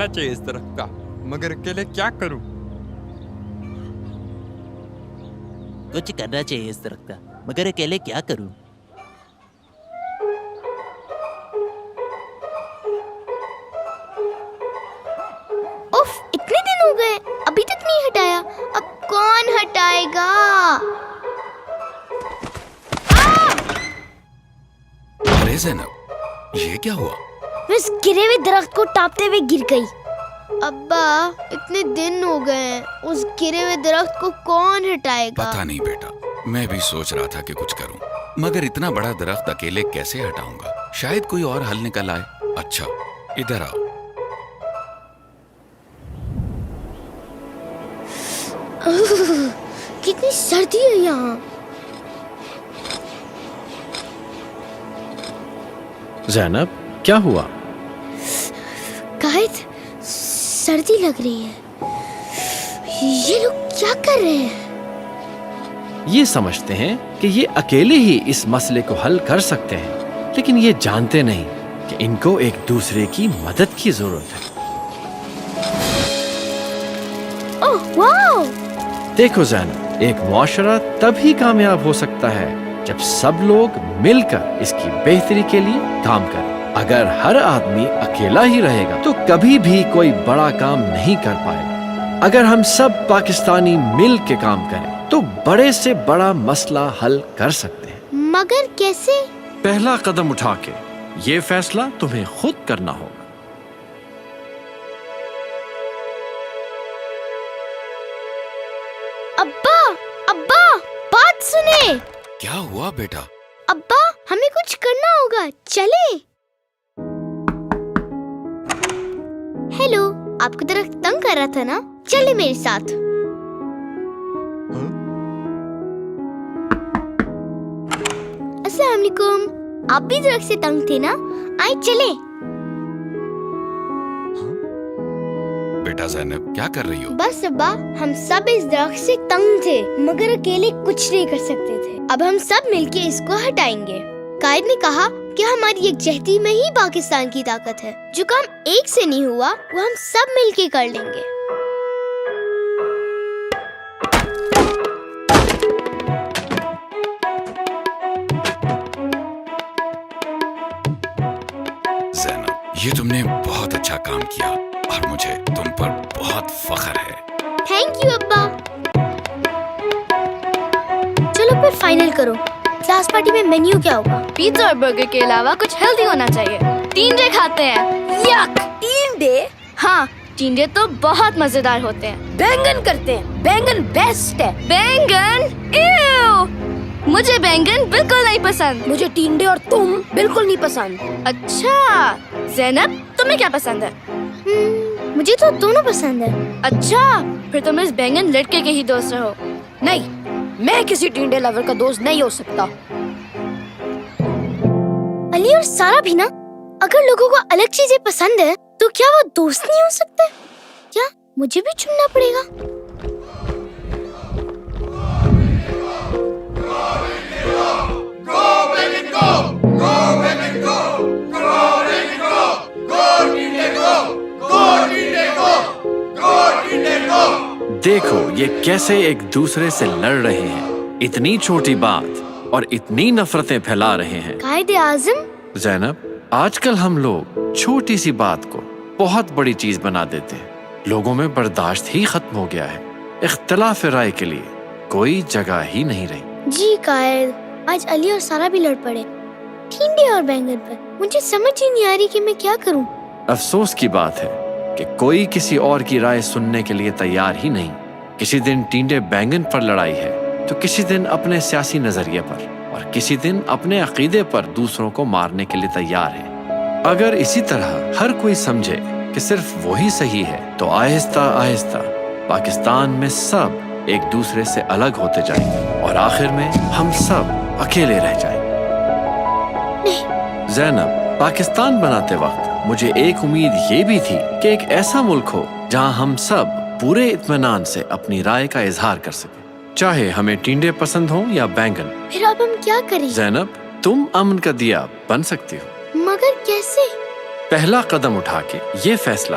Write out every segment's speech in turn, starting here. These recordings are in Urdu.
کرنا چاہیے اس درخت کا، مگر اکیلے کیا کروں؟ کچھ کرنا چاہیے اس درخت کا، مگر اکیلے کیا کروں؟ اف، اتنے دن ہو گئے ابھی تک نہیں ہٹایا، اب کون ہٹائے گا؟ ارے زینب، یہ کیا ہوا؟ میں اس گرے ہوئے درخت کو ٹاپتے ہوئے گر گئی۔ ابا، اتنے دن ہو گئے ہیں، اس گرے ہوئے درخت کو کون ہٹائے گا؟ پتہ نہیں بیٹا، میں بھی سوچ رہا تھا کہ کچھ کروں، مگر اتنا بڑا درخت اکیلے کیسے ہٹاؤں گا؟ شاید کوئی اور حل نکل آئے۔ اچھا، ادھر آؤ۔ کتنی سردی ہے یہاں۔ زینب، کیا ہوا؟ قائد، سردی لگ رہی ہے، یہ لوگ کیا کر رہے ہیں؟ یہ سمجھتے ہیں کہ یہ اکیلے ہی اس مسئلے کو حل کر سکتے ہیں، لیکن یہ جانتے نہیں کہ ان کو ایک دوسرے کی مدد کی ضرورت ہے۔ اوہ واو! دیکھو زینب، ایک معاشرہ تب ہی کامیاب ہو سکتا ہے جب سب لوگ مل کر اس کی بہتری کے لیے کام کریں۔ اگر ہر آدمی اکیلا ہی رہے گا تو کبھی بھی کوئی بڑا کام نہیں کر پائے گا۔ اگر ہم سب پاکستانی مل کے کام کریں تو بڑے سے بڑا مسئلہ حل کر سکتے ہیں۔ مگر کیسے؟ پہلا قدم اٹھا کے یہ فیصلہ تمہیں خود کرنا ہوگا۔ ابا، ابا، بات سنیں۔ کیا ہوا بیٹا؟ ابا، ہمیں کچھ کرنا ہوگا، چلے۔ ہیلو، آپ کو درخت تنگ کر رہا تھا نا؟ چلے میرے ساتھ۔ السلام علیکم، آپ بھی درخت سے تنگ تھے نا؟ آئے چلے۔ بیٹا زینب، کیا کر رہی ہو؟ بس ابا، ہم سب اس درخت سے تنگ تھے مگر اکیلے کچھ نہیں کر سکتے تھے۔ اب ہم سب مل کے اس کو ہٹائیں گے۔ قائد نے کہا کہ ہماری یکجہتی میں ہی پاکستان کی طاقت ہے۔ جو کام ایک سے نہیں ہوا وہ ہم سب مل کے کر لیں گے۔ زینب، یہ تم نے بہت اچھا کام کیا اور مجھے تم پر بہت فخر ہے۔ تھینک یو ابا۔ چلو پھر فائنل کرو، کلاس پارٹی میں مینیو کیا ہوگا؟ پیزا اور برگر کے علاوہ کچھ ہیلدی ہونا چاہیے۔ ٹینڈے کھاتے ہیں۔ یک! ٹینڈے؟ ہاں، ٹینڈے تو بہت مزیدار ہوتے ہیں۔ بینگن کرتے ہیں، بینگن بیسٹ ہے۔ بینگن؟ ایو! مجھے بینگن بالکل نہیں پسند۔ مجھے ٹینڈے اور تم بالکل نہیں پسند۔ اچھا، زینب تمہیں کیا پسند ہے؟ مجھے تو دونوں پسند ہے۔ اچھا، پھر تم اس بینگن لڑکے کے ہی دوست رہو۔ نہیں، میں کسی ٹینڈے لور کا دوست نہیں ہو سکتا۔ علی اور سارا بھی نا، اگر لوگوں کو الگ چیزیں پسند ہے تو کیا وہ دوست نہیں ہو سکتے؟ کیا مجھے بھی چننا پڑے گا؟ دیکھو یہ کیسے ایک دوسرے سے لڑ رہے ہیں، اتنی چھوٹی بات اور اتنی نفرتیں پھیلا رہے ہیں۔ قائد اعظم، زینب، آج کل ہم لوگ چھوٹی سی بات کو بہت بڑی چیز بنا دیتے ہیں۔ لوگوں میں برداشت ہی ختم ہو گیا ہے، اختلاف رائے کے لیے کوئی جگہ ہی نہیں رہی۔ جی قائد، آج علی اور سارا بھی لڑ پڑے ٹینڈے اور بینگن پر۔ مجھے سمجھ ہی نہیں آ رہی کہ میں کیا کروں۔ افسوس کی بات ہے کہ کوئی کسی اور کی رائے سننے کے لیے تیار ہی نہیں۔ کسی دن ٹینڈے بینگن پر لڑائی ہے تو کسی دن اپنے سیاسی نظریے پر، اور کسی دن اپنے عقیدے پر دوسروں کو مارنے کے لیے تیار ہے۔ اگر اسی طرح ہر کوئی سمجھے کہ صرف وہی صحیح ہے تو آہستہ آہستہ پاکستان میں سب ایک دوسرے سے الگ ہوتے جائیں گے اور آخر میں ہم سب اکیلے رہ جائیں گے۔ زینب، پاکستان بناتے وقت مجھے ایک امید یہ بھی تھی کہ ایک ایسا ملک ہو جہاں ہم سب پورے اطمینان سے اپنی رائے کا اظہار کر سکیں، چاہے ہمیں ٹینڈے پسند ہوں یا بینگن۔ پھر اب ہم کیا کریں؟ زینب، تم امن کا دیا بن سکتی ہو، مگر کیسے؟ پہلا قدم اٹھا کے یہ فیصلہ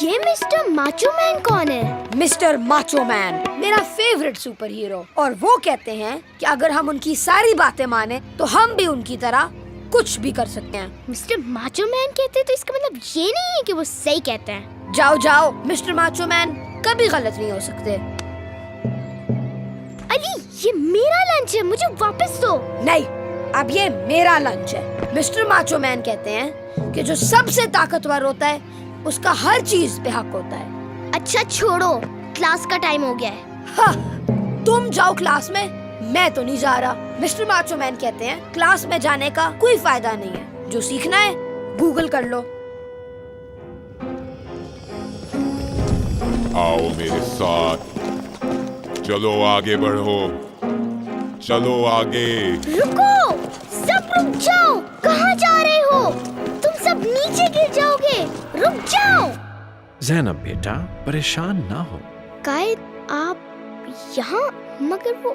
یہ مسٹر ماچو مین کون ہے؟ مسٹر ماچو مین میرا فیوریٹ سپر ہیرو، اور وہ کہتے ہیں کہ اگر ہم ان کی ساری باتیں مانیں تو ہم بھی ان کی طرح کچھ بھی کر سکتے ہیں۔ مسٹر ماچو مین کہتے ہیں تو اس کا مطلب یہ نہیں ہے کہ وہ صحیح کہتے ہیں۔ جاؤ جاؤ، مسٹر ماچو مین کبھی غلط نہیں ہو سکتے۔ علی یہ میرا لنچ ہے، مجھے واپس دو۔ نہیں، اب یہ میرا لنچ ہے۔ مسٹر ماچو مین کہتے ہیں کہ جو سب سے طاقتور ہوتا ہے اس کا ہر چیز پہ حق ہوتا ہے۔ اچھا چھوڑو، کلاس کا ٹائم ہو گیا ہے۔ ہاں، تم جاؤ کلاس میں تو نہیں جا رہا۔ مسٹر ماچو مین کہتے ہیں کلاس میں جانے کا کوئی فائدہ نہیں ہے، جو سیکھنا ہے گوگل کر لو۔ آؤ میرے ساتھ، چلو آگے بڑھو، چلو آگے۔ رکو، سب رک جاؤ، کہاں جا رہے ہو؟ تم سب نیچے گر جاؤ گے، رک جاؤ۔ زینب بیٹا پریشان نہ ہو۔ قائد آپ یہاں، مگر وہ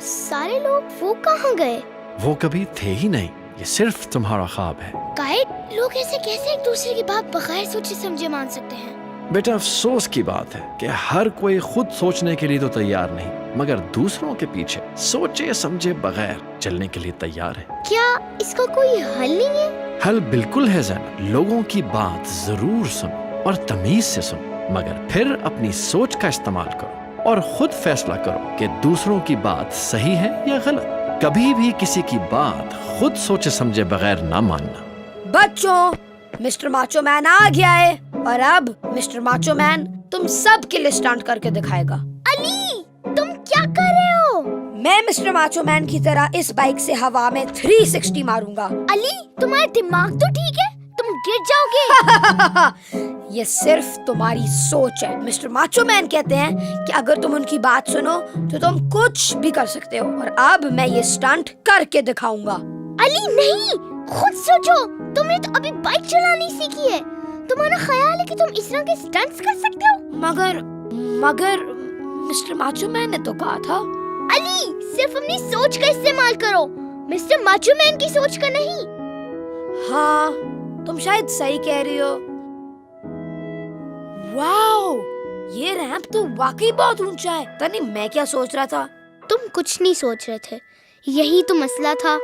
سارے لوگ وہ کہاں گئے؟ وہ کبھی تھے ہی نہیں، یہ صرف تمہارا خواب ہے۔ قائد لوگ ایسے کیسے ایک دوسرے کی بات بغیر سوچے سمجھے مان سکتے ہیں؟ بیٹا افسوس کی بات ہے کہ ہر کوئی خود سوچنے کے لیے تو تیار نہیں، مگر دوسروں کے پیچھے سوچے سمجھے بغیر چلنے کے لیے تیار ہے۔ کیا اس کا کوئی حل نہیں ہے؟ حل بالکل ہے زینب، لوگوں کی بات ضرور سنو اور تمیز سے سنو، مگر پھر اپنی سوچ کا استعمال کرو اور خود فیصلہ کرو کہ دوسروں کی بات صحیح ہے یا غلط۔ کبھی بھی کسی کی بات خود سوچے سمجھے بغیر نہ ماننا۔ بچوں، مسٹر ماچو مین آ گیا ہے، اور اب مسٹر ماچو مین تم سب کے لیے اسٹنٹ کر کے دکھائے گا۔ علی تم کیا کر رہے ہو؟ میں مسٹر ماچو مین کی طرح اس بائک سے ہوا میں 360 ماروں گا۔ علی تمہارا دماغ تو ٹھیک ہے؟ تم گر جاؤ گے۔ یہ صرف تمہاری سوچ ہے۔ مسٹر ماچو مین کہتے ہیں کہ اگر تم ان کی بات سنو تو تم کچھ بھی کر سکتے ہو، اور اب میں یہ اسٹنٹ کر کے دکھاؤں گا۔ علی نہیں، خود سوچو، تم نے تو ابھی بائک چلانی سیکھی ہے، تمہارا خیال ہے کہ تم اس طرح کے اسٹنٹس کر سکتے ہو؟ مگر مسٹر ماچو مین نے تو کہا تھا۔ علی صرف اپنی سوچ کا استعمال کرو، مسٹر ماچو مین کی سوچ کا نہیں۔ ہاں تم شاید صحیح کہہ رہی ہو۔ واو، یہ ریمپ تو واقعی بہت اونچا ہے۔ تنی میں کیا سوچ رہا تھا؟ تم کچھ نہیں سوچ رہے تھے، یہی تو مسئلہ تھا۔